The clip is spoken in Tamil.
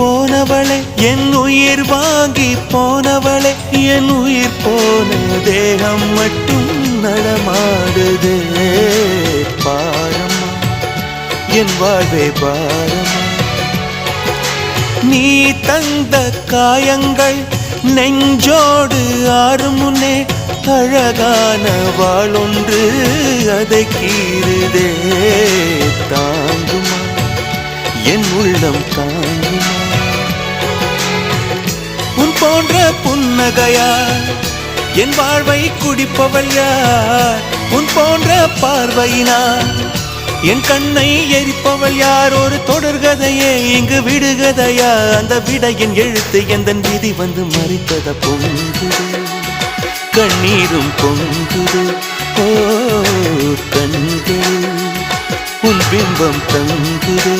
போனவளே என் உயிர் வாங்கி போனவளே என் உயிர் போன தேகம் மட்டும் நடமாடுதே பாரம்மா என் வாழ்வே பாரம்மா நீ தந்த காயங்கள் நெஞ்சோடு ஆறும் முன்னே அழகான வாளொன்று அதை கீறுதே தாங்குமா என் உள்ளம் தாங்குமா உன் போன்ற புன்னகையார் என் வாழ்வை குடிப்பவள் யார் உன் போன்ற பார்வையினார் என் கண்ணை எரிப்பவள் யார் ஒரு தொடர்கதையே இங்கு விடுகதையா அந்த விடையின் எழுத்து எந்தன் விதி வந்து மறித்தத பொங்குது கண்ணீரும் பொங்குது ஓ கண்கள் உன் பிம்பம் தங்குதே